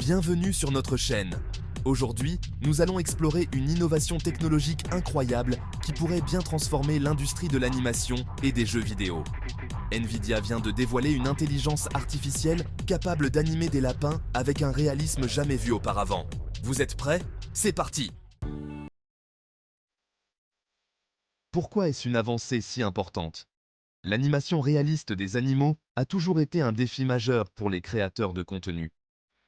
Bienvenue sur notre chaîne. Aujourd'hui, nous allons explorer une innovation technologique incroyable qui pourrait bien transformer l'industrie de l'animation et des jeux vidéo. Nvidia vient de dévoiler une intelligence artificielle capable d'animer des lapins avec un réalisme jamais vu auparavant. Vous êtes prêts? C'est parti! Pourquoi est-ce une avancée si importante? L'animation réaliste des animaux a toujours été un défi majeur pour les créateurs de contenu.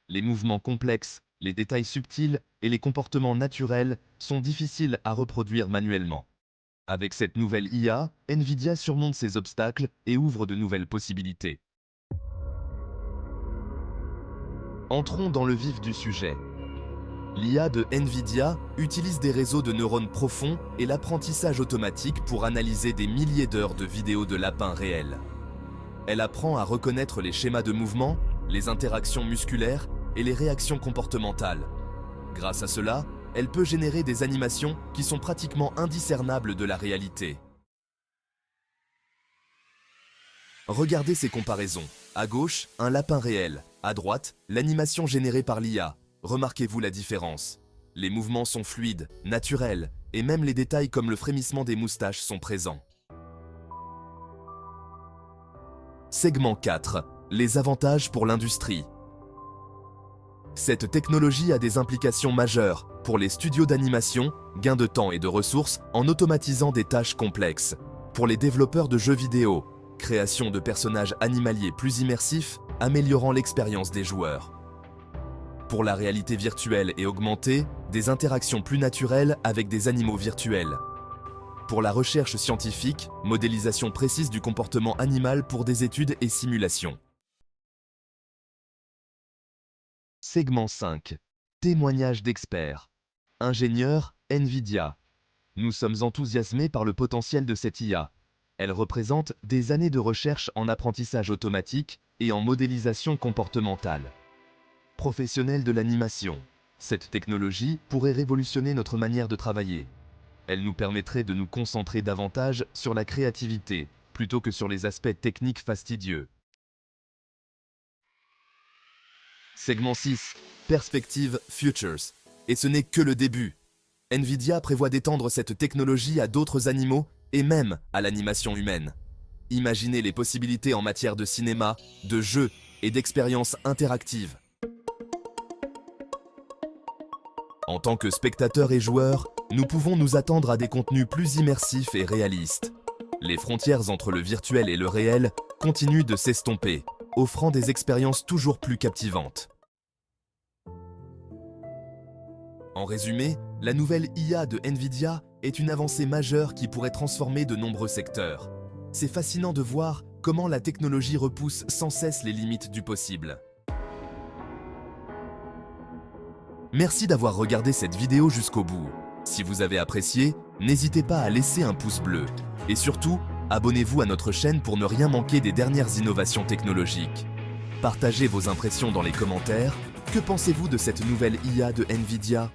Les mouvements complexes, les détails subtils et les comportements naturels sont difficiles à reproduire manuellement. Avec cette nouvelle IA, Nvidia surmonte ces obstacles et ouvre de nouvelles possibilités. Entrons dans le vif du sujet. L'IA de Nvidia utilise des réseaux de neurones profonds et l'apprentissage automatique pour analyser des milliers d'heures de vidéos de lapins réels. Elle apprend à reconnaître les schémas de mouvement, les interactions musculaires et les réactions comportementales. Grâce à cela, elle peut générer des animations qui sont pratiquement indiscernables de la réalité. Regardez ces comparaisons. À gauche, un lapin réel. À droite, l'animation générée par l'IA. Remarquez-vous la différence. Les mouvements sont fluides, naturels, et même les détails comme le frémissement des moustaches sont présents. Segment 4. Les avantages pour l'industrie. Cette technologie a des implications majeures pour les studios d'animation, gain de temps et de ressources en automatisant des tâches complexes. Pour les développeurs de jeux vidéo, création de personnages animaliers plus immersifs, améliorant l'expérience des joueurs. Pour la réalité virtuelle et augmentée, des interactions plus naturelles avec des animaux virtuels. Pour la recherche scientifique, modélisation précise du comportement animal pour des études et simulations. Segment 5. Témoignages d'experts. Ingénieurs, Nvidia. Nous sommes enthousiasmés par le potentiel de cette IA. Elle représente des années de recherche en apprentissage automatique et en modélisation comportementale. Professionnels de l'animation. Cette technologie pourrait révolutionner notre manière de travailler. Elle nous permettrait de nous concentrer davantage sur la créativité, plutôt que sur les aspects techniques fastidieux. Segment 6. Perspective Futures. Et ce n'est que le début. Nvidia prévoit d'étendre cette technologie à d'autres animaux et même à l'animation humaine. Imaginez les possibilités en matière de cinéma, de jeux et d'expériences interactives. En tant que spectateurs et joueurs, nous pouvons nous attendre à des contenus plus immersifs et réalistes. Les frontières entre le virtuel et le réel continuent de s'estomper, offrant des expériences toujours plus captivantes. En résumé, la nouvelle IA de Nvidia est une avancée majeure qui pourrait transformer de nombreux secteurs. C'est fascinant de voir comment la technologie repousse sans cesse les limites du possible. Merci d'avoir regardé cette vidéo jusqu'au bout. Si vous avez apprécié, n'hésitez pas à laisser un pouce bleu. Et surtout, abonnez-vous à notre chaîne pour ne rien manquer des dernières innovations technologiques. Partagez vos impressions dans les commentaires. Que pensez-vous de cette nouvelle IA de Nvidia ?